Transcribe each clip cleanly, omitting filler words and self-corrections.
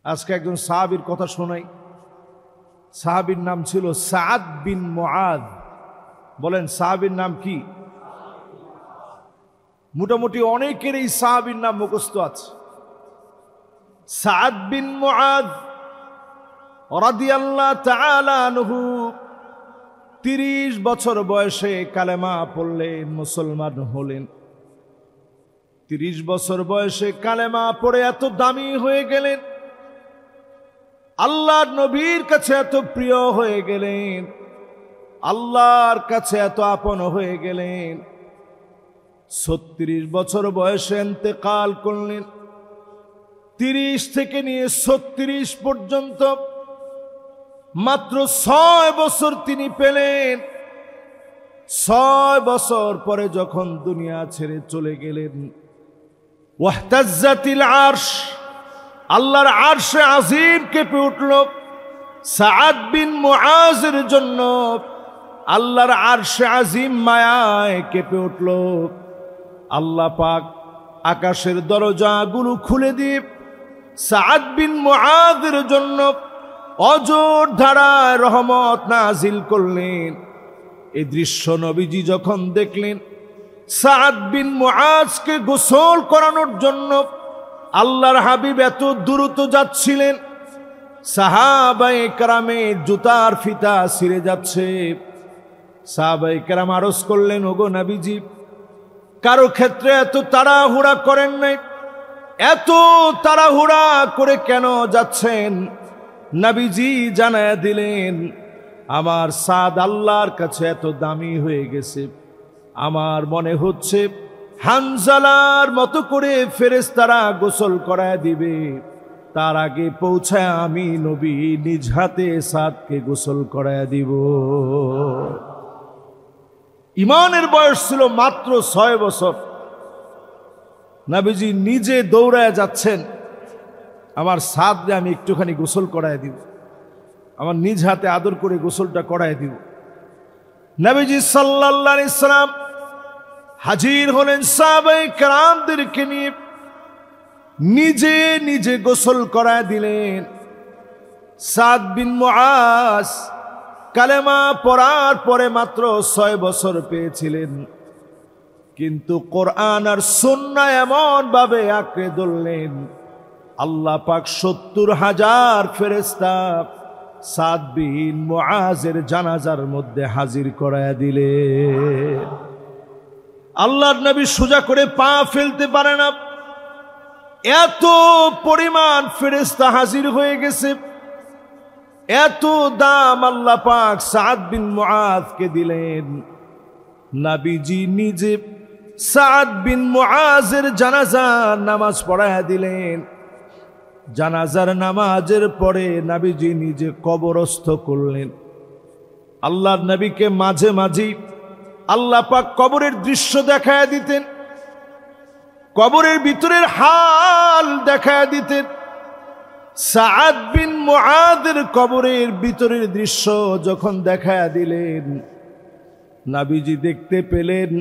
আজকে একজন সাহাবীর কথা শোনাই। সাহাবীর নাম ছিল সাদ বিন মুআদ। বলেন সাহাবীর নাম কি? মোটামুটি অনেকের এই সাহাবীর নাম মুখস্থ আছে। সাদ বিন মুআদ রাদিয়াল্লাহু তাআলা আনহু 30 বছর বয়সে কালেমা পড়লেন, মুসলমান হলেন। 30 বছর বয়সে কালেমা পড়ে এত দামি হয়ে গেলেন, আল্লাহর নবীর কাছে এত প্রিয় হয়ে গেলেন, আল্লাহর কাছে এত আপন হয়ে গেলেন। 36 বছর বয়সে ইন্তেকাল করলেন। 30 থেকে নিয়ে 36 পর্যন্ত মাত্র 6 বছর তিনি পেলেন। 6 বছর পরে যখন দুনিয়া ছেড়ে চলে গেলেন, ওয়াহতাজ্জাতিল আরশ, আল্লাহর আরশে আজিম কেঁপে উঠল সাদ বিন মুআজের জন্য। আল্লাহর আরশে আজিম মায়ায় কেঁপে উঠল। আল্লাহ পাক আকাশের দরজাগুলো খুলে দিয়ে সাদ বিন মুআজের জন্য অজর ধারায় রহমত নাজিল করলেন। এই দৃশ্য নবীজি যখন দেখলেন, সাদ বিন মুআজকে গোসল করানোর জন্য আল্লাহর হাবিব এত দ্রুত যাচ্ছিলেন, সাহাবায়ে কেরামের জুতার ফিতা ছিঁড়ে যাচ্ছে। সাহাবায়ে কেরাম আরজ করলেন, ওগো নবীজি, কারো ক্ষেত্রে এত তাড়াহুড়া করেন নাই, এত তাড়াহুড়া করে কেন যাচ্ছেন? নবীজি জানায়া দিলেন, আমার সাদ আল্লাহর কাছে এত দামি হয়ে গেছে, আমার মনে হচ্ছে হানজালার মতো করে ফেরেশতারা গোসল করায় দিবে, তার আগে পৌঁছায় আমি নবী নিজ হাতে সাদকে গোসল করায় দিব। ইমানের বয়স ছিল মাত্র 6 বছর। নবীজি নিজে দৌড়ায় যাচ্ছেন, আমার সাদরে আমি একটুখানি গোসল করায় দিব, আমার নিজ হাতে আদর করে গোসলটা করায় দিব। নবীজি সাল্লাল্লাহু আলাইহি সাল্লাম হাজির হলেন সাহাবায়ে কেরামদেরকে নিয়ে, নিজে নিজে গোসল করায় দিলেন। সাদ বিন মুআজ কালেমা পড়ার পরে মাত্র 6 বছর পেয়েছিলেন, কিন্তু কোরআন আর সুন্নাহ এমন ভাবে আঁকড়ে ধরলেন, আল্লাহ পাক 70,000 ফেরেশতা সাদ বিন মুআজের জানাজার মধ্যে হাজির করায় দিলেন। আল্লাহর নবী সোজা করে পা ফেলতে পারে না, এত পরিমাণ ফেরেশতা হাজির হয়ে গেছে। এত দাম আল্লাহ পাক সাদ বিন মুআজকে দিলেন। নবীজি নিজে সাদ বিন মুআজের জানাজার নামাজ পড়ায়া দিলেন। জানাজার নামাজের পরে নবীজি নিজে কবরস্থ করলেন। আল্লাহর নবীকে মাঝে মাঝে আল্লাহ পাক কবরের দৃশ্য দেখায়া দিতেন, কবরের ভিতরের হাল দেখায়া দিতেন। সাদ বিন মুআদের কবরের ভিতরের দৃশ্য যখন দেখায়া দিলেন, নবীজি দেখতে পেলেন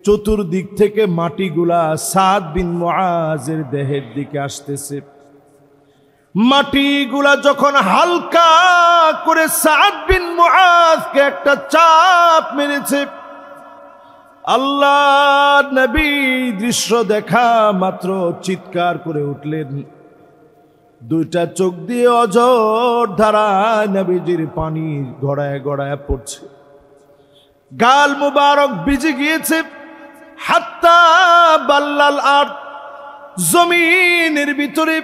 চতুর্দিক থেকে মাটিগুলা সাদ বিন মুআজের দেহের দিকে আসতেছে। মাটিগুলা যখন হালকা করে সাদ বিন মুআজকে একটা চাপ মেরেছে, আল্লাহর নবী দৃশ্য দেখা মাত্র চিৎকার করে উঠলেন। দুইটা চোখ দিয়ে অঝর ধারায় নবীজির পানি গড়ায় গড়ায় পড়ছে, গাল মুবারক ভিজে গিয়েছে। হাত্তা বাল্লাল আরদ, জমিনের ভিতরে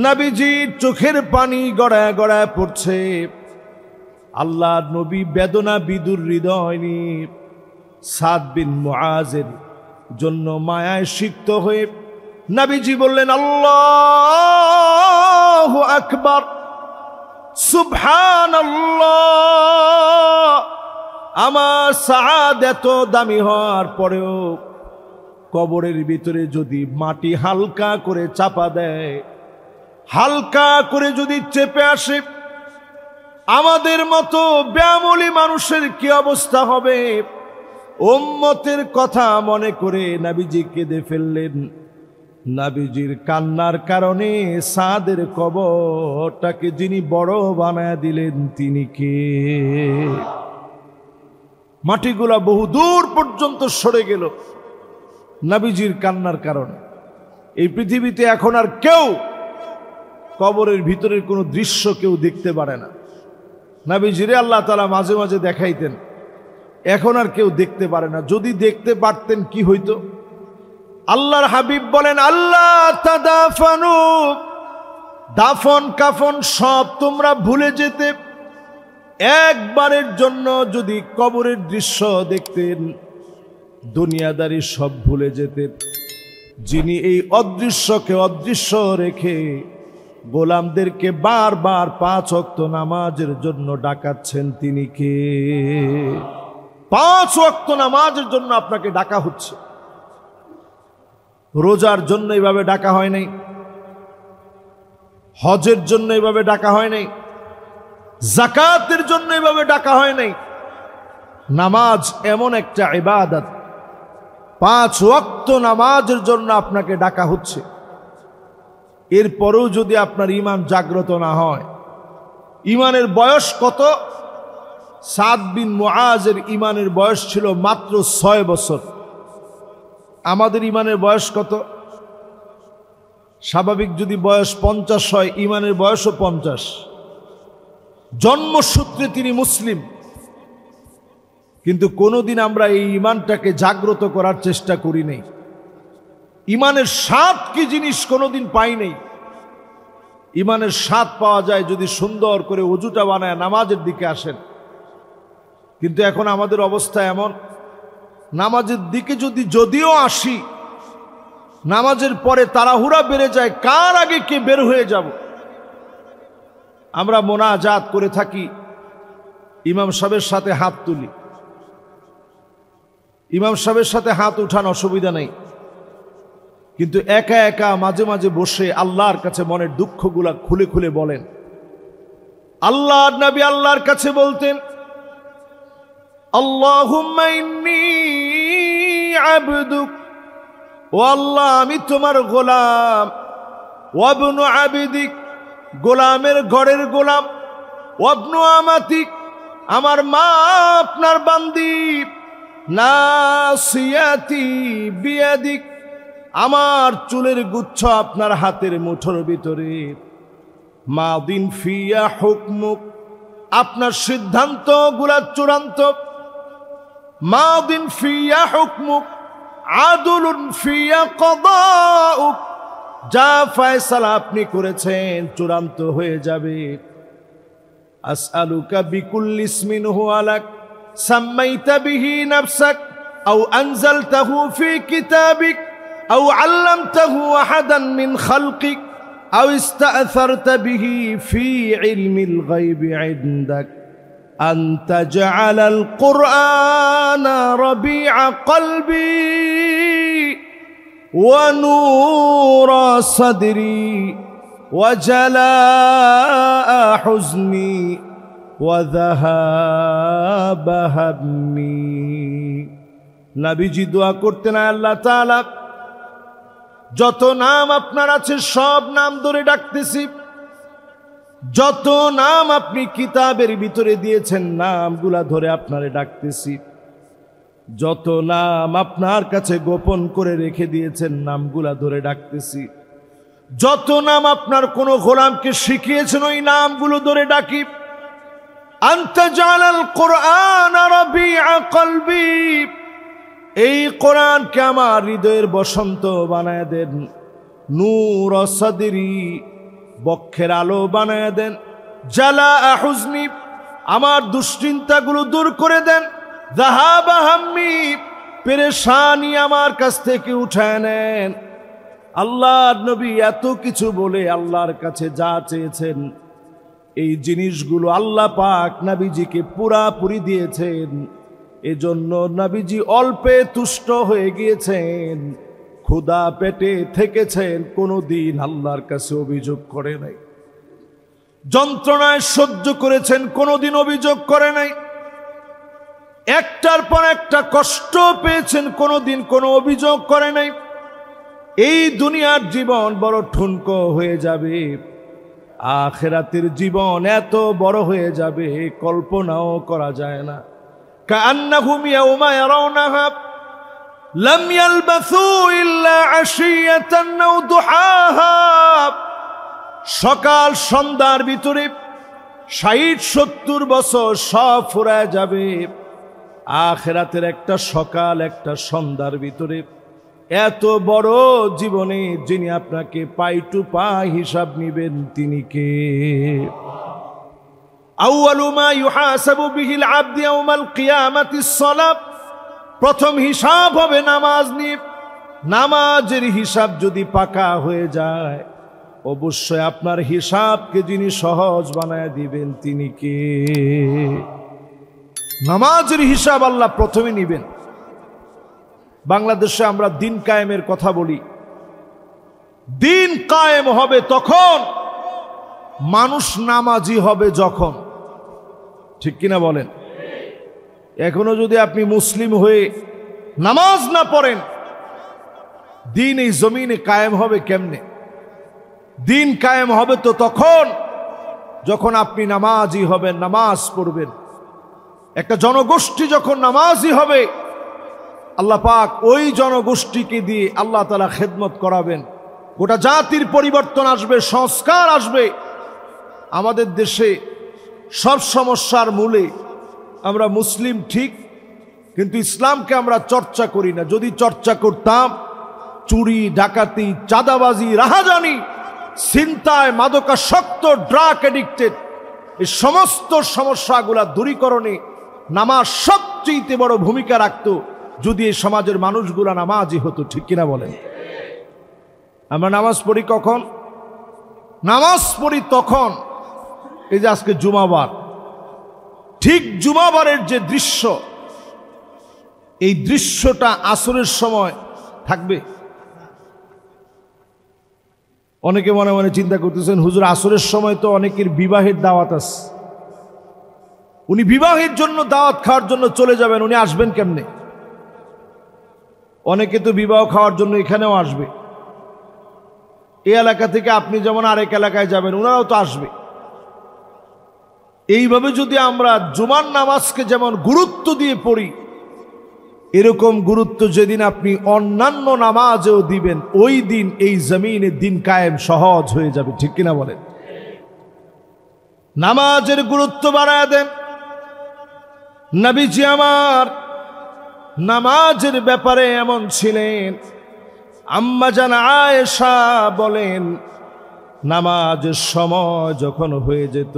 নবীজির চোখের পানি গড়ায় গড়ায় পড়ছে। আল্লাহর নবী বেদনা বিদুর হৃদয় নিয়ে সাদ বিন মুআজের জন্য মায়ায় সিক্ত হয়ে নবীজি বললেন, আল্লাহু আকবার, সুবহানাল্লাহ। আমার সাদ এত দামি হওয়ার পরেও কবরের ভিতরে যদি মাটি হালকা করে চাপা দেয়, হালকা করে যদি চেপে আসে, আমাদের মতো ব্যামলি মানুষের কি অবস্থা হবে? উম্মতের কথা মনে করে নবীজি কেঁদে ফেললেন। নবীজির কান্নার কারণে সাদের কবরটাকে যিনি বড় বানায় দিলেন তিনি কে? মাটিগুলা বহু দূর পর্যন্ত সরে গেল নবীজির কান্নার কারণে। এই পৃথিবীতে এখন আর কেউ কবরের ভিতরের কোনো দৃশ্য কেউ দেখতে পারে না। নবীজিরে আল্লাহ তাআলা মাঝে মাঝে দেখাইতেন, এখন আর কেউ দেখতে পারে না। যদি দেখতে পারতেন কি হইতো? আল্লাহর হাবিব বলেন, আল্লাহ তাদাফানু, দাফন কাফন সব তোমরা ভুলে যেতে, একবারের জন্য যদি কবরের দৃশ্য দেখতেন দুনিয়াদারি সব ভুলে যেতেন। যিনি এই অদৃশ্যকে অদৃশ্য রেখে গোলামদেরকে বারবার 5 ওয়াক্ত নামাজের জন্য ডাকাচ্ছেন তিনি কে? 5 ওয়াক্ত নামাজের জন্য আপনাকে ডাকা হচ্ছে। রোজার জন্য এইভাবে ডাকা হয় নাই, হজের জন্য এইভাবে ডাকা হয় নাই, যাকাতের জন্য এইভাবে ডাকা হয় নাই। নামাজ এমন একটা ইবাদত, 5 ওয়াক্ত নামাজের জন্য আপনাকে ডাকা হচ্ছে। এরপরেও যদি আপনার ঈমান জাগ্রত না হয়, ঈমানের বয়স কত? সাদ বিন মুআজের ঈমানের বয়স ছিল মাত্র 6 বছর। আমাদের ঈমানের বয়স কত? স্বাভাবিক যদি বয়স 50 হয়, ঈমানের বয়সও 50। জন্মসূত্রে তিনি মুসলিম, কিন্তু কোনোদিন আমরা এই ঈমানটাকে জাগ্রত করার চেষ্টা করি নাই। ঈমানের স্বাদ কি জিনিস কোনোদিন পাই নাই। ঈমানের স্বাদ পাওয়া যায় যদি সুন্দর করে ওযুটা বানায় নামাজের দিকে আসেন। কিন্তু এখন আমাদের অবস্থা এমন, নামাজের দিকে যদিও আসি, নামাজের পরে তাড়াহুড়া বেড়ে যায়, কার আগে কে বের হয়ে যাব। আমরা মোনাজাত করে থাকি, ইমাম সাহেবের সাথে হাত তুলি। ইমাম সাহেবের সাথে হাত উঠান অসুবিধা নেই, কিন্তু একা একা মাঝে মাঝে বসে আল্লাহর কাছে মনের দুঃখগুলা খুলে খুলে বলেন। আল্লাহর নবী আল্লাহর কাছে বলতেন, আল্লাহুম্মা ইন্নী আবদুক, ও আল্লাহ আমি তোমার গোলাম, ওয়াবনু আবিদিক, গোলামের ঘরের গোলাম, ওয়াবনু আমাতিক, আমার মা আপনার বান্দি, নাসিয়াতি বিয়াদিক, আমার চুলের গুচ্ছ আপনার হাতের মুঠোর ভিতরে, মাদিন ফিয়া হুকমুক, আপনার সিদ্ধান্ত গুলা চূড়ান্ত, মাদিন ফিয়া হুকমুক আদলুন ফিয়া কদাউক, যা ফয়সালা আপনি করেছেন চূড়ান্ত হয়ে যাবে। আসআলুকা বিকুল্লি ইসমিন হুয়া লাক সাম্মাইতা বিহি নাফসাক আও আনজালতাহু ফি কিতাবিক আও আল্লামতাহু আহাদান মিন খালকিক আও ইস্তাআসারতা বিহি ফি ইলমিল গায়বি ইনদাক আন তাজআলাল কুরআনা রাবিআ কলবি ওয়া নূরা সাদরি ওয়া জালাআ হুজনি ওয়া যাহাবা হাম্মি। নবীজি দোয়া করতেন, আল্লাহ তাআলা যত নাম আপনার আছে সব নাম ধরে ডাকতেছি, যত নাম আপনি কিতাবের ভিতরে দিয়েছেন নামগুলা ধরে আপনারে ডাকতেছি, যত নাম আপনার কাছে গোপন করে রেখে দিয়েছেন নামগুলা ধরে ডাকতেছি, যত নাম আপনার কোন গোলামকে শিখিয়েছেন ওই নামগুলো ধরে ডাকি। আনতা জালাল কুরআন রাবিআ কলবি, এই কোরআনকে আমার হৃদয়ের বসন্ত বানায় দেন, নূর সাদরি, বক্ষের আলো বানায় দেন, জালাআ হুজনি, আমার দুশ্চিন্তাগুলো দূর করে দেন, যাহাবা হাম্মি, পেরেশানি আমার কাছ থেকে উঠায় নেন। আল্লাহর নবী এত কিছু বলে আল্লাহর কাছে যা চেয়েছেন এই জিনিসগুলো আল্লাহ পাক নবীজিকে পুরাপুরি দিয়েছেন। এজন্য নবীজি অল্পে তুষ্ট হয়ে গিয়েছেন, ক্ষুধা পেটে থেকেছেন, কোনোদিন আল্লাহর কাছে অভিযোগ করে নাই। যন্ত্রণায় সহ্য করেছেন, কোনোদিন অভিযোগ করে নাই। একটার পর একটা কষ্ট পেয়েছেন, কোনোদিন কোনো অভিযোগ করে নাই। এই দুনিয়ার জীবন বড় ঠুনকো হয়ে যাবে, আখিরাতের জীবন এত বড় হয়ে যাবে কল্পনাও করা যায় না। কাআন্নাহুম ইয়াওমা ইয়ারাউনাহা লাম ইয়ালবাসু ইল্লা আশিয়াতান আও দুহাহা। সকাল সন্ধ্যার ভিতরে 60-70 বছর সব ফুরায় যাবে, আখিরাতের একটা সকাল একটা সন্ধ্যার ভিতরে এত বড় জীবনে যিনি আপনাকে পাই টু পাই হিসাব নিবেন তিনি কে? আউয়ালু মা ইউহাসাবু বিহিল আবদু ইয়াউমাল কিয়ামাতিস সালাত। প্রথম হিসাব হবে নামাজ নিয়ে। নামাজের হিসাব যদি পাকা হয়ে যায়, অবশ্যই আপনার হিসাবকে যিনি সহজ বানায় দিবেন তিনি কে? নামাজের হিসাব আল্লাহ প্রথমে নিবেন। বাংলাদেশে আমরা দিন কায়েমের কথা বলি, দিন কায়েম হবে তখন মানুষ নামাজি হবে যখন, ঠিক কিনা বলেন? এখনো যদি আপনি মুসলিম হয়ে নামাজ না পড়েন, দিন এই জমিনে কায়েম হবে কেমনে? দিন কায়েম হবে তো তখন যখন আপনি নামাজি হবেন, নামাজ পড়বেন। একটা জনগোষ্ঠী যখন নামাজি হবে, আল্লাহ পাক ওই জনগোষ্ঠীকে দিয়ে আল্লাহ তাআলা খেদমত করাবেন। গোটা জাতির পরিবর্তন আসবে, সংস্কার আসবে। আমাদের দেশে সব সমস্যার মূলে আমরা মুসলিম ঠিক, কিন্তু ইসলামকে আমরা চর্চা করি না। যদি চর্চা করতাম, চুরি ডাকাতি চাঁদাবাজি রাহাজানি ছিনতাই মাদকাসক্ত ড্রাগ এডিক্টেড এই সমস্ত সমস্যাগুলা দূরীকরণে নামাজ সবচেয়ে বড় ভূমিকা রাখত, যদি এই সমাজের মানুষগুলা নামাজি হতো, ঠিক কিনা বলেন? আমরা নামাজ পড়ি কখন? নামাজ পড়ি তখন, এই যে আজকে জুমাবার, ঠিক জুমাবারের যে দৃশ্য, এই দৃশ্যটা আসরের সময় থাকবে। অনেকে মনে মনে চিন্তা করতেছেন, হুজুর আসরের সময় তো অনেকের বিবাহের দাওয়াত আছে, উনি বিবাহের জন্য দাওয়াত খাওয়ার জন্য চলে যাবেন, উনি আসবেন কেমনে? অনেকে তো বিবাহ খাওয়ার জন্য এখানেও আসবে। এই এলাকা থেকে আপনি যেমন আরেক এলাকায় যাবেন, ওনারাও তো আসবে। এইভাবে যদি আমরা জুমার নামাজকে যেমন গুরুত্ব দিয়ে পড়ি, এরকম গুরুত্ব যেদিন আপনি অন্যান্য নামাজেও দিবেন, ওই দিন এই জমিনে দিন কায়েম সহজ হয়ে যাবে, ঠিক কিনা বলেন? নামাজের গুরুত্ব বাড়ায় দেন। নবীজি আমার নামাজের ব্যাপারে এমন ছিলেন, আম্মা জান আয়েশা বলেন, নামাজের সময় যখন হয়ে যেত,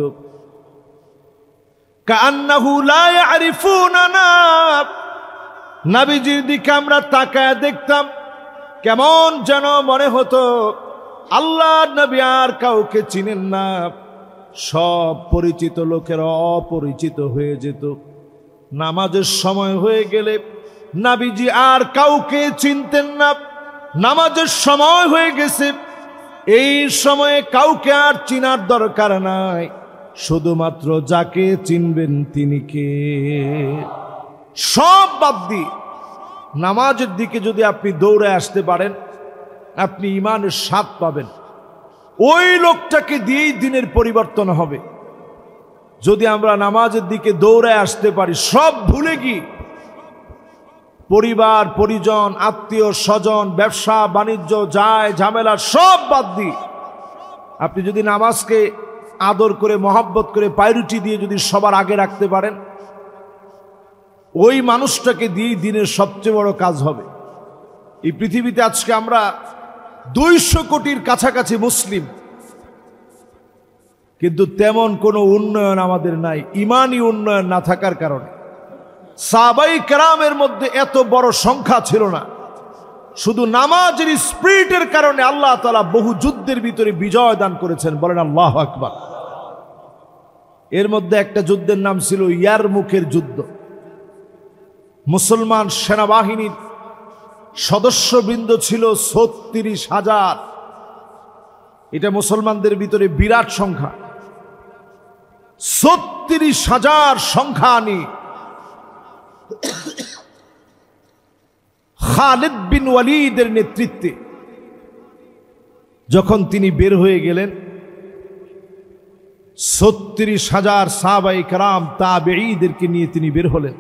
কান্নাহু লা ইয়ারিফুনানা, নবীজির দিকে আমরা তাকায় দেখতাম, কেমন যেন মনে হতো আল্লাহর নবী আর কাউকে চিনেন না, সব পরিচিত লোকেরা অপরিচিত হয়ে যেত। নামাজের সময় হয়ে গেলে নবীজি আর কাউকে চিনতেন না। নামাজের সময় হয়ে গেছে, এই সময়ে কাউকে আর চিনার দরকার নাই, শুধুমাত্র যাকে চিনবেন তিনি কে। সব বাদ দিয়ে নামাজের দিকে যদি আপনি দৌড়ে আসতে পারেন, আপনি ইমানের স্বাদ পাবেন। ওই লোকটাকে দিয়েই দিনের পরিবর্তন হবে। যদি আমরা নামাজের দিকে দৌড়ে আসতে পারি, সব ভুলে গিয়ে পরিবার পরিজন আত্মীয় স্বজন ব্যবসা বাণিজ্য যায় ঝামেলা সব বাদ দিয়ে আপনি যদি নামাজকে আদর করে মহব্বত করে প্রায়োরিটি দিয়ে যদি সবার আগে রাখতে পারেন, ওই মানুষটাকে দিয়েই দিনের সবচেয়ে বড় কাজ হবে। এই পৃথিবীতে আজকে আমরা 200 কোটির কাছাকাছি মুসলিম, কিন্তু তেমন কোনো উন্নয়ন আমাদের নাই, ইমানি উন্নয়ন না থাকার কারণে। সাহাবাই কেরামের মধ্যে এত বড় সংখ্যা ছিল না, শুধু নামাজের স্পিরিটের কারণে আল্লাহ তাআলা বহু যুদ্ধের ভিতরে বিজয় দান করেছেন। বলেন আল্লাহু আকবার। এর মধ্যে একটা যুদ্ধের নাম ছিল ইয়ারমুকের যুদ্ধ। মুসলমান সেনাবাহিনীর সদস্যবৃন্দ ছিল 36,000। এটা মুসলমানদের ভিতরে বিরাট সংখ্যা। 36,000 সংখ্যা নিয়ে খালিদ বিন ওয়ালিদের নেতৃত্বে যখন তিনি বের হয়ে গেলেন ৩৬,০০০ সাহাবায়ে কেরাম তাবেঈদেরকে নিয়ে তিনি বের হলেন।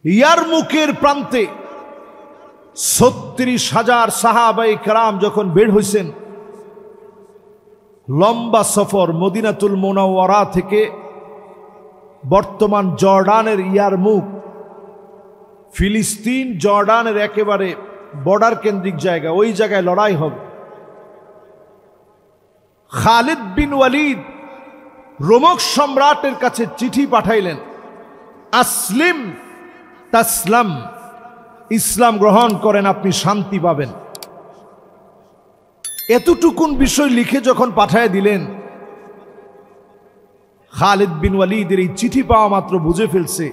ইয়ারমুকের প্রান্তে ৩৬,০০০ সাহাবায়ে কেরাম যখন বের হয়েছেন, লম্বা সফর মদিনাতুল মুনাওয়ারা থেকে বর্তমান জর্ডানের ইয়ারমুক, ফিলিস্তিন জর্ডানের একেবারে বর্ডার কেন্দ্রিক জায়গা, ওই জায়গায় লড়াই হবে। খালিদ বিন ওয়ালিদ রোমক সম্রাটের কাছে চিঠি পাঠাইলেন, আসলিম তাসলাম, ইসলাম গ্রহণ করেন আপনি শান্তি পাবেন। এতটুকুন বিষয় লিখে যখন পাঠায় দিলেন, খালিদ বিন ওয়ালিদের এই চিঠি পাওয়া মাত্র বুঝে ফেলছে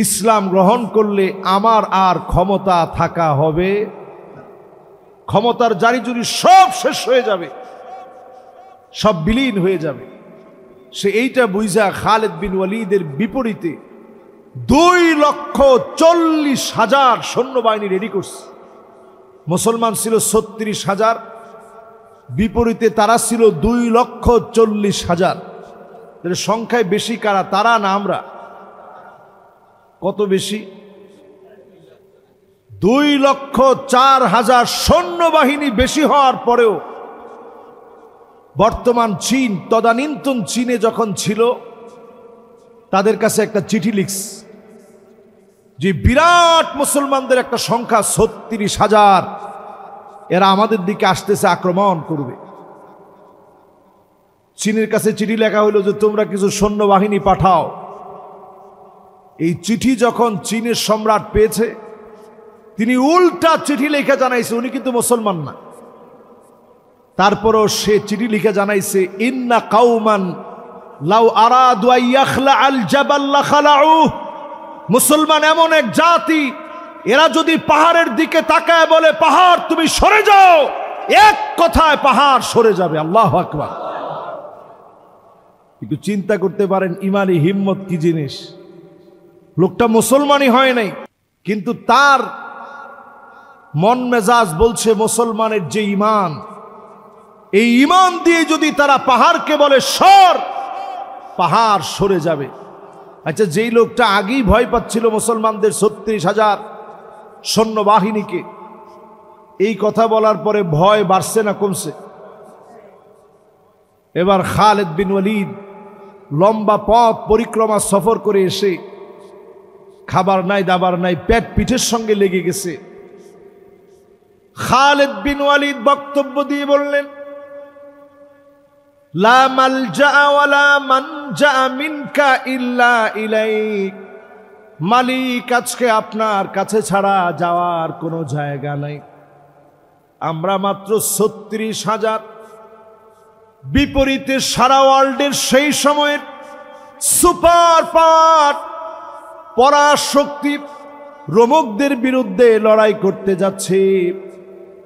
ইসলাম গ্রহণ করলে আমার আর ক্ষমতা থাকা হবে, ক্ষমতার জারিজুরি সব শেষ হয়ে যাবে, সব বিলীন হয়ে যাবে। সে এইটা বুঝা খালিদ বিন ওয়ালিদের বিপরীতে 2,40,000 সৈন্যবাহিনী রেডি করছে। মুসলমান ছিল ৩৬,০০০, বিপরীতে তারা ছিল 2,40,000। সংখ্যায় বেশি কারা, তারা না আমরা? কত বেশি? 2,04,000 সৈন্যবাহিনী বেশি হওয়ার পরেও বর্তমান চীন, তদানীন্তন চীনে যখন ছিল, তাদের কাছে একটা চিঠি লিখছে যে বিরাট মুসলমানদের একটা সংখ্যা ৩৬,০০০, এরা আমাদের দিকে আসতেছে, আক্রমণ করবে। চীনের কাছে চিঠি লেখা হইল যে তোমরা কিছু সৈন্যবাহিনী পাঠাও। এই চিঠি যখন চীনের সম্রাট পেয়েছে, তিনি উল্টা চিঠি লেখা জানাইছে, উনি কিন্তু মুসলমান না, তারপরও সে চিঠি লিখে জানাইছে ইন্না কাউমান লাউ আরাদু আইয়াখলা আল জাবাল লাখালাউ, মুসলমান এমন এক জাতি, এরা যদি পাহাড়ের দিকে তাকায় বলে পাহাড় তুমি সরে যাও, এক কথায় পাহাড় সরে যাবে। আল্লাহু আকবার। একটু চিন্তা করতে পারেন ইমানি হিম্মত কি জিনিস। লোকটা মুসলমানই হয় নাই, কিন্তু তার মন মেজাজ বলছে মুসলমানের যে ইমান, এই ইমান দিয়ে যদি তারা পাহাড়কে বলে সর, পাহাড় সরে যাবে। আচ্ছা, যেই লোকটা আগেই ভয় পাচ্ছিল মুসলমানদের ৩৬,০০০ সৈন্যবাহিনীকে, এই কথা বলার পরে ভয় বাড়ছে না কমছে? এবার খালিদ বিন ওয়ালিদ লম্বা পথ পরিক্রমা সফর করে এসে খাবার নাই দাবার নাই, পেট পিঠের সঙ্গে লেগে গেছে। খালিদ বিন ওয়ালিদ বক্তব্য দিয়ে বললেন, লা মালজা ওয়ালা মানজা মিনকা ইল্লা ইলাইক, মালিক আজকে আপনার কাছে ছাড়া যাওয়ার কোনো জায়গা নাই। আমরা মাত্র ৩৬,০০০, বিপরীতে সারা ওয়ার্ল্ডের সেই সময়ের সুপার পাওয়ার পরাশক্তি রোমকদের বিরুদ্ধে লড়াই করতে যাচ্ছে।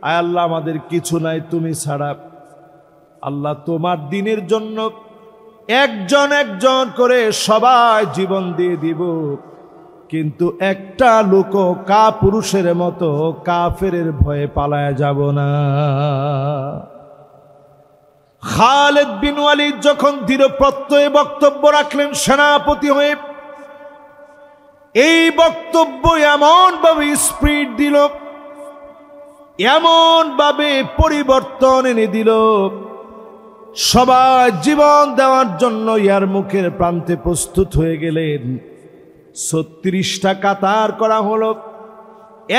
আয় আল্লাহ, আমাদের কিছু নাই তুমি ছাড়া। আল্লাহ তোমার দিনের জন্য একজন একজন করে সবাই জীবন দিয়ে দিব, কিন্তু একটা লোক কাপুরুষের মতো কাফেরের ভয়ে পালায় যাব না। খালিদ বিন ওয়ালিদ যখন দৃঢ় প্রত্যয়ে বক্তব্য রাখলেন সেনাপতি হয়ে, এই বক্তব্য এমন ভাবে স্পিড দিল, এমন ভাবে পরিবর্তন এনে দিল, সবাই জীবন দেওয়ার জন্য ইয়ারমুকের প্রান্তে প্রস্তুত হয়ে গেলেন। ৩৬টা কাতার করা হলো,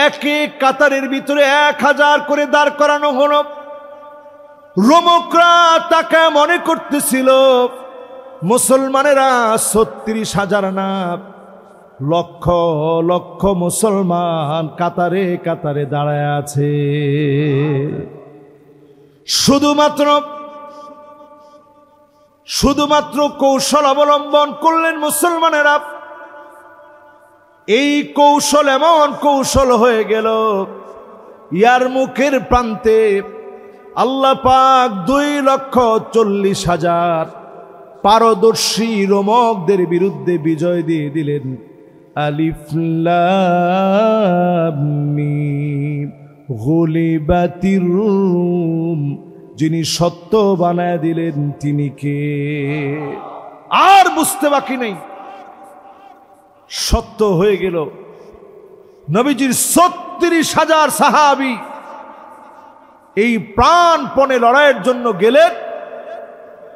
এক এক কাতারের ভিতরে ১,০০০ করে দাঁড় করানো হলো। রোমকরা তাকে মনে করতেছিল মুসলমানেরা ৩৬,০০০ না, লক্ষ লক্ষ মুসলমান কাতারে কাতারে দাঁড়ায় আছে। শুধুমাত্র কৌশল অবলম্বন করলেন মুসলমানেরা। এই কৌশল এমন কৌশল হয়ে গেল, ইয়ারমুকের প্রান্তে আল্লাহ পাক 2,40,000 পারদর্শী রোমকদের বিরুদ্ধে বিজয় দিয়ে দিলেন। আলিফ লাম মিম গুলিবাতির রুম, যিনি সত্য বানায় দিলেন তিনি কে? আর বুঝতে বাকি নেই, সত্য হয়ে গেল। নবীজির ৩৬,০০০ সাহাবী এই প্রাণপণে লড়াইয়ের জন্য গেলেন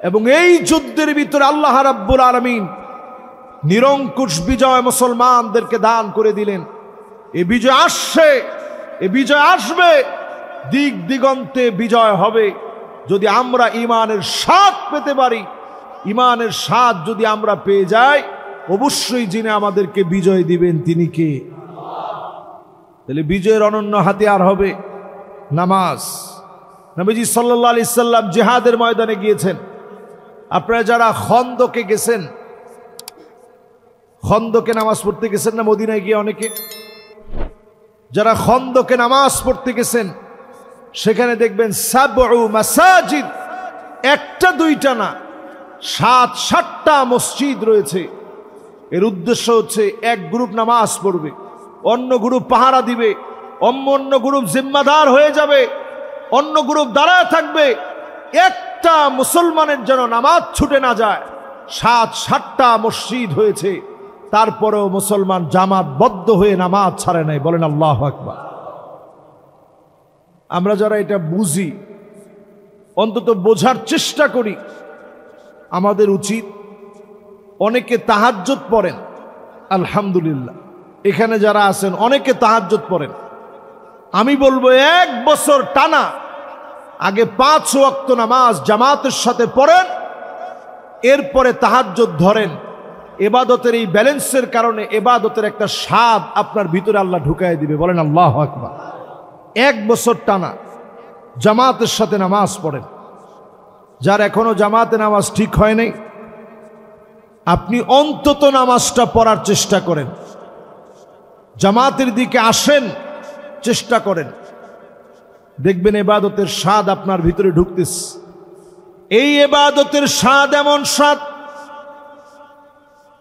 এবং এই যুদ্ধের ভিতরে আল্লাহ রাব্বুল আলামিন নিরঙ্কুশ বিজয় মুসলমানদেরকে দান করে দিলেন। এই বিজয় আসছে, এই বিজয় আসবে, দিক দিগন্তে বিজয় হবে যদি আমরা ইমানের স্বাদ পেতে পারি। ইমানের স্বাদ যদি আমরা পেয়ে যাই, অবশ্যই যিনি আমাদেরকে বিজয় দিবেন তিনি কে? তাহলে বিজয়ের অনন্য হাতিয়ার হবে নামাজ। নবীজি সাল্লাল্লাহু আলাইহি সাল্লাম জিহাদের ময়দানে গিয়েছেন। আপনারা যারা খন্দকে গেছেন, খন্দকে নামাজ পড়তে গেছেন না মদিনায় গিয়ে? অনেকে যারা খন্দকে নামাজ পড়তে গেছেন, সেখানে দেখবেন সাবউ মাসাজিদ, একটা দুইটা না, ৭-৭টা মসজিদ রয়েছে। এর উদ্দেশ্য হচ্ছে এক গ্রুপ নামাজ পড়বে, অন্য গ্রুপ পাহারা দিবে, অন্য গ্রুপ জিম্মাদার হয়ে যাবে, অন্য গ্রুপ দাঁড়ায় থাকবে। একটা মুসলমানের যেন নামাজ ছুটে না যায়। ৭-৭টা মসজিদ হয়েছে, তারপরেও মুসলমান জামাতবদ্ধ হয়ে নামাজ ছাড়ে নাই। বলেন আল্লাহু আকবার। আমরা যারা এটা বুঝি, অন্তত বোঝার চেষ্টা করি। আমাদের উচিত, অনেকে তাহাজ্জুদ পড়েন, আলহামদুলিল্লাহ, এখানে যারা আছেন অনেকে তাহাজ্জুদ পড়েন। আমি বলবো ১ বছর টানা আগে ৫ ওয়াক্ত নামাজ জামাতের সাথে পড়েন, এরপরে তাহাজ্জুদ ধরেন। ইবাদতের এই ব্যালেন্সের কারণে ইবাদতের একটা স্বাদ আপনার ভিতরে আল্লাহ ঢুকায় দিবে। বলেন আল্লাহু আকবার। ১ বছর টানা জামাতের সাথে নামাজ পড়েন। যার এখনো জামাতে নামাজ ঠিক হয় নাই, আপনি অন্তত নামাজটা পড়ার চেষ্টা করেন, জামাতের দিকে আসেন, চেষ্টা করেন, দেখবেন ইবাদতের স্বাদ আপনার ভিতরে ঢুকতেছে। এই ইবাদতের স্বাদ এমন স্বাদ,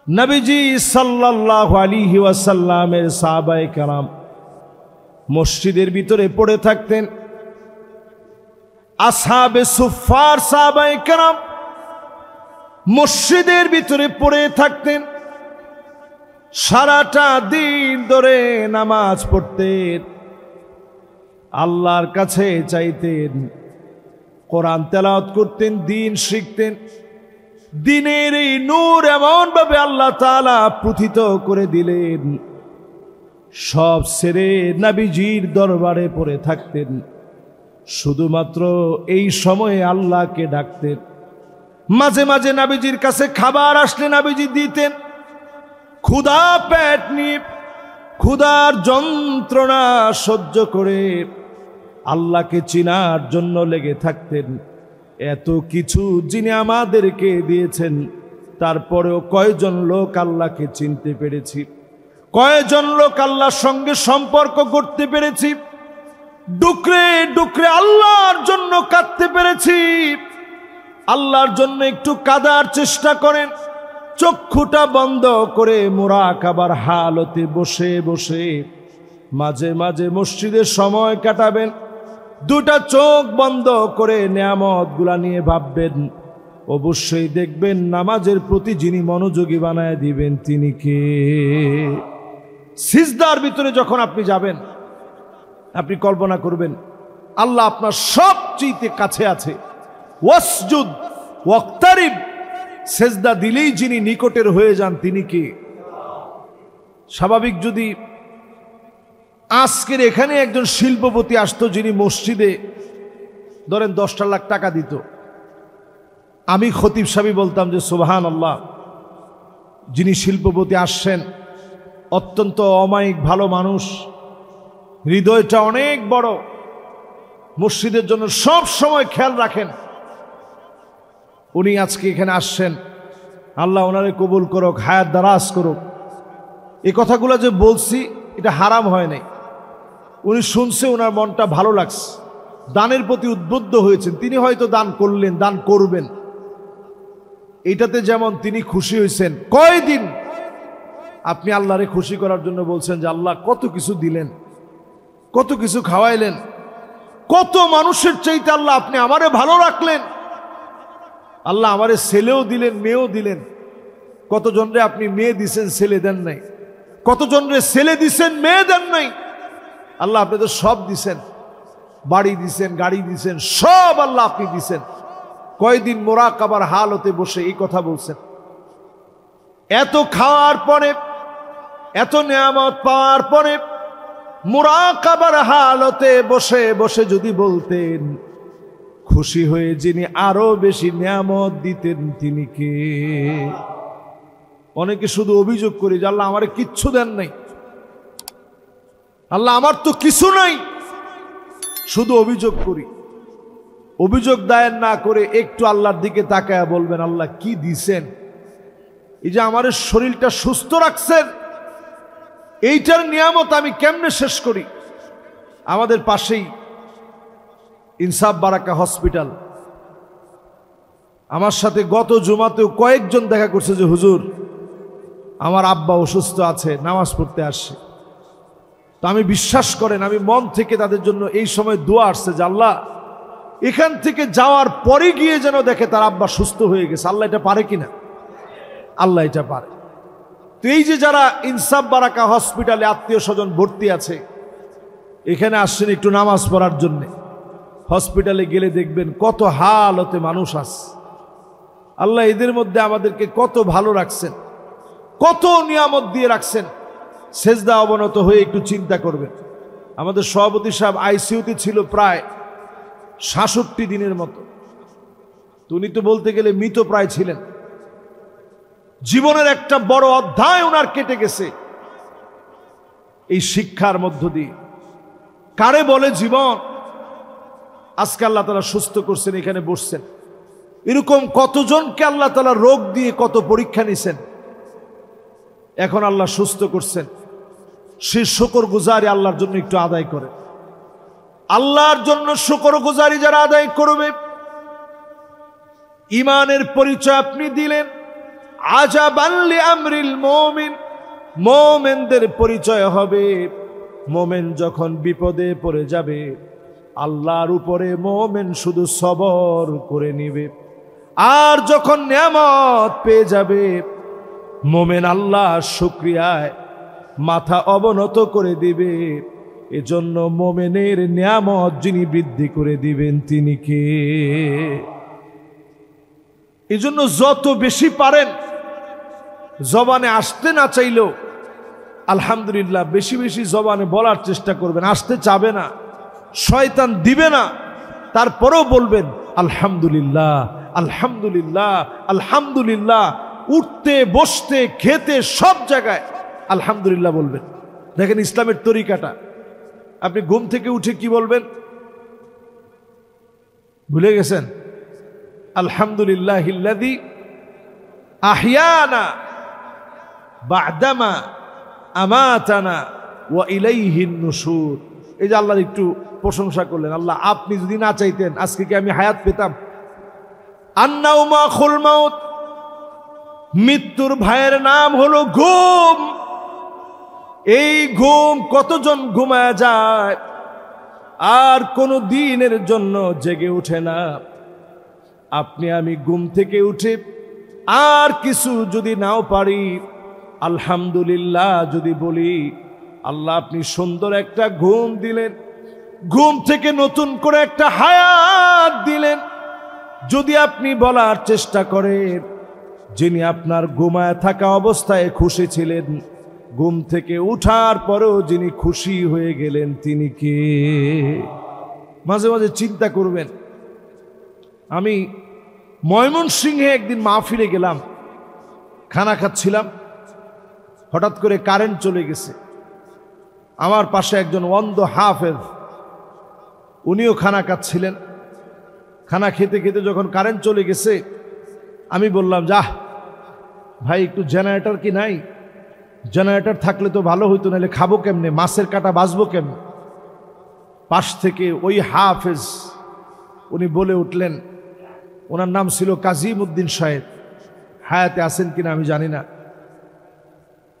নবীজি সাল্লাল্লাহু আলাইহি ওয়াসাল্লামের সাহাবায়ে কেরাম মসজিদের ভিতরে পড়ে থাকতেন। আসহাবে সুফফার সাহাবায়ে কেরাম মসজিদের ভিতরে পড়ে থাকতেন, সারাটা দিন ধরে নামাজ পড়তেন, আল্লাহর কাছে চাইতেন, কোরআন তেলাওয়াত করতেন, দ্বীন শিখতেন। দ্বীনের এই নূর এমন ভাবে আল্লাহ তাআলা প্রথিত করে দিলেন, সব ছেড়ে নবীজির দরবারে পড়ে থাকতেন, শুধুমাত্র এই সময়ে আল্লাহকে ডাকতেন। মাঝে মাঝে নবীজির কাছে খাবার আসলে নবীজি দিতেন। ক্ষুধা পেট নিয়ে ক্ষুধার যন্ত্রণা সহ্য করে আল্লাহকে চিনার জন্য লেগে থাকতেন। এত কিছু যিনি আমাদেরকে দিয়েছেন, তারপরেও কয়জন লোক আল্লাহকে চিনতে পেরেছি, কয়জন লোক আল্লাহর সঙ্গে সম্পর্ক করতে পেরেছি, ডুকরে ডুকরে আল্লাহর জন্য কাঁদতে পেরেছি। আল্লাহর জন্য একটু কাঁদার চেষ্টা করেন, চক্ষুটা বন্ধ করে মুরাকাবার হালতে বসে বসে মাঝে মাঝে মসজিদে সময় কাটাবেন। দুটা চোখ বন্ধ করে নেয়ামতগুলা নিয়ে ভাববেন, অবশ্যই দেখবেন নামাজের প্রতি যিনি মনোযোগী বানায় দিবেন তিনি কে। সিজদার ভিতরে যখন আপনি যাবেন, আপনি কল্পনা করবেন আল্লাহ আপনার সবচেয়ে কাছে আছে। ওয়াসজুদ ওয়াক্তারিব, সেজদা দিলেই যিনি নিকটের হয়ে যান তিনি কে? স্বাভাবিক যদি আজকের এখানে একজন শিল্পপতি আসতো, যিনি মসজিদে ধরেন 10টা লাখ টাকা দিত, আমি খতিব সাহেব বলতাম যে সুবহানাল্লাহ, যিনি শিল্পপতি আসছেন অত্যন্ত অমায়িক ভালো মানুষ, হৃদয়টা অনেক বড়, মসজিদের জন্য সব সময় খেয়াল রাখেন, উনি আজকে এখানে আসছেন, আল্লাহ ওনারে কবুল করুক, হায়াত দারাজ করুক। এই কথাগুলো যে বলছি এটা হারাম হয় নাই, উনি শুনছে, ওনার মনটা ভালো লাগছে, দানের প্রতি উদ্বুদ্ধ হয়েছেন, তিনি হয়তো দান করলেন, দান করবেন, এইটাতে যেমন তিনি খুশি হয়েছেন। কয়দিন আপনি আল্লাহরে খুশি করার জন্য বলছেন যে আল্লাহ কত কিছু দিলেন, কত কিছু খাওয়াইলেন, কত মানুষের চাইতে আল্লাহ আপনি আমারে ভালো রাখলেন। আল্লাহ আমারে ছেলেও দিলেন, মেয়েও দিলেন। কতজনরে আপনি মেয়ে দিছেন, ছেলে দেন নাই? কতজনরে ছেলে দিছেন, মেয়ে দেন নাই? আল্লাহ আপনি তো সব দিছেন, বাড়ি দিছেন, গাড়ি দিছেন, সব আল্লাহ আপনি দিছেন। কয়দিন মুরাকাবার হালতে বসে এই কথা বলছেন? এত খাওয়ার পরে, এত নিয়ামত পাওয়ার পরে মুরাকাবার হালতে বসে বসে যদি বলতেন খুশি হয়ে যিনি আরো বেশি নিয়ামত দিতেন তিনি কে? অনেকে শুধু অভিযোগ করি যে আল্লাহ আমারে কিচ্ছু দেন নাই, আল্লাহ আমার তো কিছু নাই, শুধু অভিযোগ করি। অভিযোগ দায়ের না করে একটু আল্লাহর দিকে তাকায় বলবেন আল্লাহ কি দিছেন। এই যে আমার শরীরটা সুস্থ রাখছেন, এইটার নিয়ামত আমি কেমনে শেষ করি? আমাদের পাশেই ইনসাফ বারাকা হসপিটাল। আমার সাথে গত জুমাতেও কয়েকজন দেখা করছে যে হুজুর আমার আব্বা অসুস্থ আছে, নামাজ পড়তে আসছে। তো আমি বিশ্বাস করেন আমি মন থেকে তাদের জন্য এই সময় দোয়া আসছে যে আল্লাহ এখান থেকে যাওয়ার পরে গিয়ে যেন দেখে তার আব্বা সুস্থ হয়ে গেছে। আল্লাহ এটা পারে কিনা? আল্লাহ এটা পারে। তো এই যে যারা ইনসাফ বারাকা হসপিটালে আত্মীয় স্বজন ভর্তি আছে, এখানে আসছেন একটু নামাজ পড়ার জন্য, হসপিটালে গেলে দেখবেন কত হালতে মানুষ আছে। আল্লাহ এদের মধ্যে আমাদেরকে কত ভালো রাখছেন, কত নিয়ামত দিয়ে রাখছেন। সেজদা অবনত হয়ে একটু চিন্তা করবেন। আমাদের সভাপতি সাহেব আইসিইউতে ছিল প্রায় ৬৭ দিনের মতো। উনি তো বলতে গেলে মৃত প্রায় ছিলেন। জীবনের একটা বড় অধ্যায় ওনার কেটে গেছে এই শিক্ষার মধ্য দিয়ে। কারে বলে জীবন? আজকে আল্লাহ তাআলা সুস্থ করছেন, এখানে বসছেন। এরকম কতজনকে আল্লাহ তাআলা রোগ দিয়ে কত পরীক্ষা নিছেন, এখন আল্লাহ সুস্থ করছেন। সে শুকরগুজারি আল্লাহর জন্য একটু আদায় করে। আল্লাহর জন্য শুকরগুজারি যারা আদায় করবে, ইমানের পরিচয় আপনি দিলেন। আজাবান লিআমরিল মুমিন, মুমিনদের পরিচয় হবে মুমিন যখন বিপদে পড়ে যাবে আল্লাহর উপরে মুমিন শুধু সবর করে নিবে, আর যখন নিয়ামত পেয়ে যাবে মুমিন আল্লাহর শুকরিয়ায় মাথা অবনত করে দিবে। এজন্য মুমিনের নিয়ামত যিনি বৃদ্ধি করে দিবেন তিনি কে? এজন্য যত বেশি পারেন জবানে আসতে না চাইলেও আলহামদুলিল্লাহ বেশি বেশি জবানে বলার চেষ্টা করবেন। আসতে চাবে না, শয়তান দিবে না, তারপরেও বলবেন আলহামদুলিল্লাহ আলহামদুলিল্লাহ আলহামদুলিল্লাহ। উঠতে বসতে খেতে সব জায়গায় আলহামদুলিল্লাহ বলবেন। দেখেন ইসলামের তরিকাটা। আপনি ঘুম থেকে উঠে কি বলবেন? ভুলে গেছেন? আলহামদুলিল্লাহিল্লাযী আহইয়ানা বা'দামা আমাতানা ওয়া ইলাইহিন নুশুর। এই যে আল্লাহর একটু প্রশংসা করলেন। আল্লাহ আপনি যদি না চাইতেন আজকে কি আমি হায়াত পেতাম? আন্নাউমা খুল মাউত, মৃত্যুর ভাইয়ের নাম হলো ঘুম। এই ঘুম কতজন ঘুমায় যায় আর কোনো দিনের জন্য জেগে ওঠে না। আপনি আমি ঘুম থেকে উঠে আর কিছু যদি নাও পারি আলহামদুলিল্লাহ যদি বলি, আল্লাহ আপনি সুন্দর একটা ঘুম দিলেন, ঘুম থেকে নতুন করে একটা হায়াত দিলেন। যদি আপনি বলার চেষ্টা করেন যিনি আপনার ঘুমায় থাকা অবস্থায় খুশি ছিলেন, ঘুম থেকে উঠার পরেও যিনি খুশি হয়ে গেলেন তিনি কে? মাঝে মাঝে চিন্তা করবেন। আমি ময়মনসিংহে একদিন মাহফিলে গেলাম, খানা খাচ্ছিলাম, হঠাৎ করে কারেন্ট চলে গেছে। আমার পাশে একজন অন্ধ হাফেজ, উনিও খানা খাচ্ছিলেন। খানা খেতে খেতে যখন কারেন্ট চলে গেছে আমি বললাম, যাহ ভাই একটু জেনারেটর কি নাই? জেনারেটর থাকলে তো ভালো হইতো, নাহলে খাবো কেমনে, মাছের কাটা বাঁচবো কেমনে? পাশ থেকে ওই হাফেজ উনি বলে উঠলেন, ওনার নাম ছিল কাজিম উদ্দিন সাহেব, হায়াতে আছেন কিনা আমি জানি না।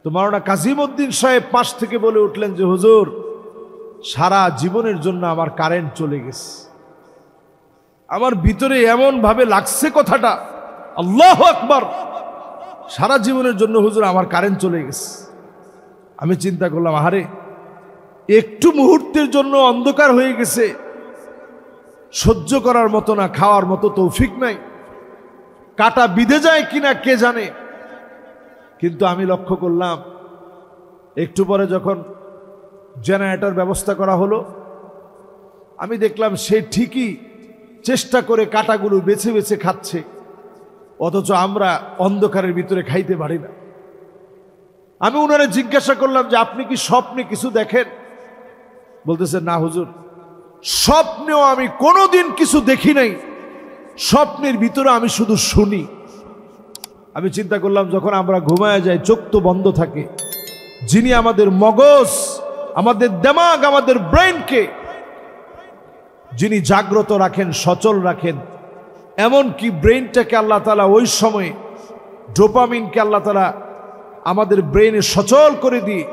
তো মাওলানা কাজিম উদ্দিন সাহেব পাশ থেকে বলে উঠলেন যে হুজুর সারা জীবনের জন্য আমার কারেন্ট চলে গেছে। আমার ভিতরে এমন ভাবে লাগছে কথাটা, আল্লাহু আকবার, সারা জীবনের জন্য হুজুর আমার কারেন্ট চলে গেছে। আমি চিন্তা করলাম, আরে একটু মুহূর্তের জন্য অন্ধকার হয়ে গেছে, সহ্য করার মতো না, খাওয়ার মতো তৌফিক নাই, কাটা বিঁধে যায় কিনা কে জানে। কিন্তু আমি লক্ষ্য করলাম একটু পরে যখন জেনারেটর ব্যবস্থা করা হলো, আমি দেখলাম সে ঠিকই চেষ্টা করে কাটাগুলো বেছে বেছে খাচ্ছে, অথচ আমরা অন্ধকারের ভিতরে খাইতে পারি না। আমি ওনারে জিজ্ঞাসা করলাম যে আপনি কি স্বপ্নে কিছু দেখেন? বলতেছে, না হুজুর, স্বপ্নেও আমি কোনোদিন কিছু দেখি নাই, স্বপ্নের ভিতরে আমি শুধু শুনি। আমি চিন্তা করলাম, যখন আমরা ঘুমায় যাই চোখ তো বন্ধ থাকে, যিনি আমাদের মগজ, আমাদের দিমাগ, আমাদের ব্রেনকে যিনি জাগ্রত রাখেন, সচল রাখেন, এমনকি ব্রেনটাকে আল্লাহ তাআলা ওই সময় ডোপামিনকে আল্লাহ তাআলা আমাদের ব্রেনে সচল করে দিয়ে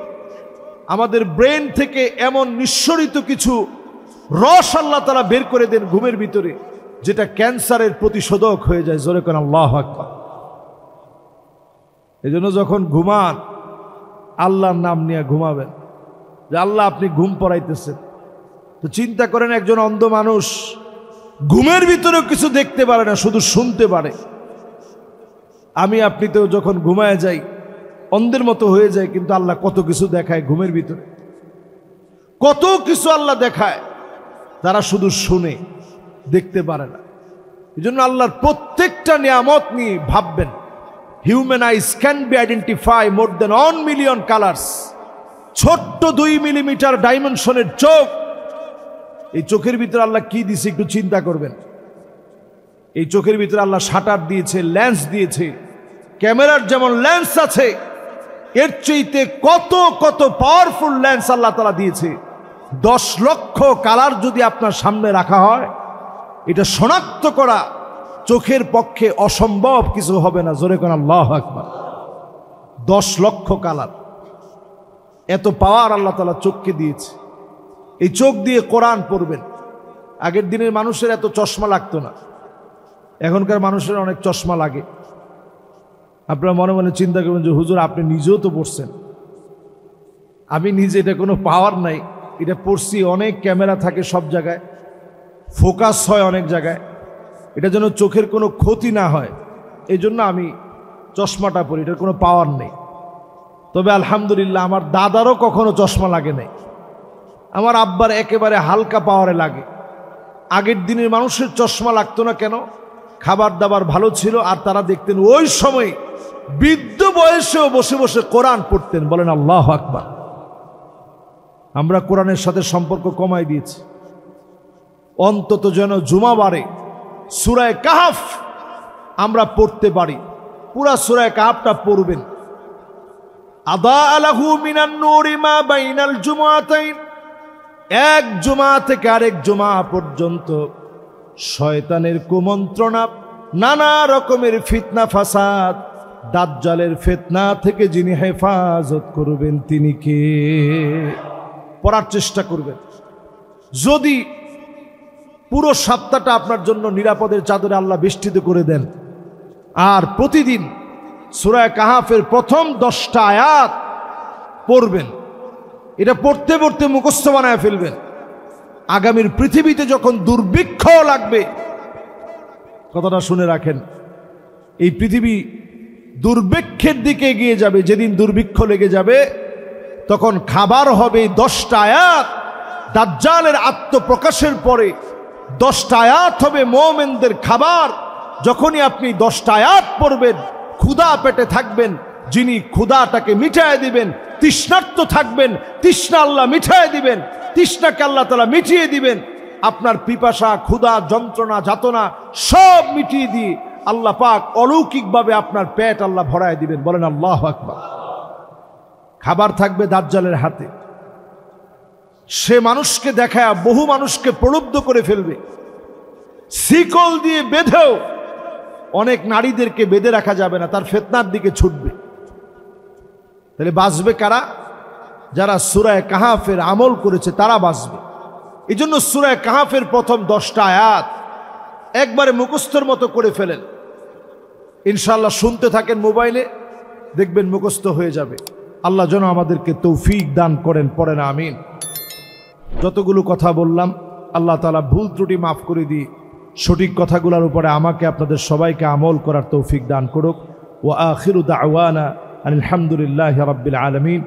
আমাদের ব্রেন থেকে এমন নিঃসরিত কিছু রস আল্লাহ তাআলা বের করে দেন ঘুমের ভিতরে, যেটা ক্যান্সারের প্রতিশোধক হয়ে যায়। জোরে করে আল্লাহু আকবার। এই জন্য যখন ঘুমান আল্লাহর নাম নিয়ে ঘুমাবেন, যে আল্লাহ আপনি ঘুম পড়াইতেছেন। তো চিন্তা করেন, একজন অন্ধ মানুষ ঘুমের ভিতরেও কিছু দেখতে পারে না, শুধু শুনতে পারে। আমি আপনি তো যখন ঘুমায় যাই অন্ধের মতো হয়ে যায়, কিন্তু আল্লাহ কত কিছু দেখায় ঘুমের ভিতরে, কত কিছু আল্লাহ দেখায়, তারা শুধু শুনে, দেখতে পারে না। এই জন্য আল্লাহর প্রত্যেকটা নিয়ামত নিয়ে ভাববেন। Human eyes can be identify more than 1 million colours. ছোট্ট 2 মিলিমিটার ডাইমেনশনের চোখ, এই চোখের ভিতরে আল্লাহ কি দিয়েছে একটু চিন্তা করবেন। এই চোখের ভিতরে আল্লাহ শাটার দিয়েছে, লেন্স দিয়েছে। ক্যামেরার যেমন লেন্স আছে, এর চাইতে কত কত পাওয়ারফুল লেন্স আল্লাহ তাআলা দিয়েছে। 10 লক্ষ কালার যদি আপনার সামনে রাখা হয়, এটা শনাক্ত করা চোখের পক্ষে অসম্ভব কিছু হবে না। জোরে কোন আল্লাহু আকবার। 10 লক্ষ কালার, এত পাওয়ার আল্লাহ তাআলা চোখকে দিয়েছে। এই চোখ দিয়ে কোরআন পড়বেন। আগের দিনের মানুষের এত চশমা লাগতো না, এখনকার মানুষের অনেক চশমা লাগে। আপনারা মনে মনে চিন্তা করবেন যে হুজুর আপনি নিজেও তো পড়ছেন। আমি নিজে, এটা কোনো পাওয়ার নাই, এটা পড়ছি। অনেক ক্যামেরা থাকে সব জায়গায়, ফোকাস হয় অনেক জায়গায়, এটা যেন চোখের কোনো ক্ষতি না হয়, এই জন্য আমি চশমাটা পরি। এটার কোনো পাওয়ার নেই। তবে আলহামদুলিল্লাহ আমার দাদারও কখনো চশমা লাগে নাই, আমার আব্বার একেবারে হালকা পাওয়ারে লাগে। আগের দিনের মানুষের চশমা লাগতো না কেন? খাবার দাবার ভালো ছিল, আর তারা দেখতেন ওই সময় বৃদ্ধ বয়সেও বসে বসে কোরআন পড়তেন। বলেন আল্লাহু আকবার। আমরা কোরআনের সাথে সম্পর্ক কমাই দিয়েছি। অন্তত যেন জুমাবারে সূরা কাহফ আমরা পড়তে পারি। পুরা সূরা কাহফটা পড়বেন। আদা আলাহু মিনান নূরি মা বাইনাল জুমআতাইন। এক জুমা থেকে আরেক জুমা পর্যন্ত শয়তানের কুমন্ত্রণা, নানা রকমের ফিতনা ফাসাদ, দাজ্জালের ফিতনা থেকে যিনি হেফাজত করবেন তিনি কে? পড়ার চেষ্টা করবেন। যদি পুরো সপ্তাহটা আপনার জন্য নিরাপদের চাদরে আল্লাহ বেষ্টিত করে দেন, আর প্রতিদিন সূরা কাহফের প্রথম 10টা আয়াত পড়বেন, এটা পড়তে পড়তে মুখস্থ বানায় ফেলবেন। আগামীর পৃথিবীতে যখন দুর্ভিক্ষ লাগবে, কথাটা শুনে রাখেন, এই পৃথিবী দুর্ভিক্ষের দিকে এগিয়ে যাবে। যেদিন দুর্ভিক্ষ লেগে যাবে তখন খাবার হবে 10টা আয়াত। দাজ্জালের আত্মপ্রকাশের পরে 10টা আয়াত হবে মুমিনদের খাবার। যখনই আপনি 10টা আয়াত পড়বেন, ক্ষুধা পেটে থাকবেন, যিনি ক্ষুধাটাকে মিটায় দিবেন। তৃষ্ণার্ত থাকবেন, তৃষ্ণা আল্লাহ মিটায় দিবেন, তৃষ্ণাকে আল্লাহ তাআলা মিটিয়ে দিবেন। আপনার পিপাসা, ক্ষুধা, যন্ত্রণা, যাতনা সব মিটিয়ে দিয়ে আল্লাহ পাক অলৌকিকভাবে আপনার পেট আল্লাহ ভরায় দিবেন। বলেন আল্লাহু আকবার। খাবার থাকবে দাজ্জালের হাতে। সে মানুষকে দেখায় বহু মানুষকে প্রলুব্ধ করে ফেলবে। শিকল দিয়ে বেঁধেও অনেক নারীদেরকে বেঁধে রাখা যাবে না, তার ফিতনার দিকে ছুটবে। তাহলে বাঁচবে কারা? যারা সূরা কাহাফের আমল করেছে তারা বাঁচবে। এই জন্য সূরা কাহাফের প্রথম 10টা আয়াত একবারে মুখস্থর মতো করে ফেলেন, ইনশাআল্লাহ শুনতে থাকেন মোবাইলে, দেখবেন মুখস্থ হয়ে যাবে। আল্লাহ যেন আমাদেরকে তৌফিক দান করেন, পড়েন আমিন। যতগুলো কথা বললাম আল্লাহ তাআলা ভুল ত্রুটি মাফ করে দিয়ে সঠিক কথাগুলোর উপরে আমাকে আপনাদের সবাইকে আমল করার তৌফিক দান করুক। ওয়া আখিরু দাওয়ানা আলহামদুলিল্লাহি রাব্বিল আলামিন।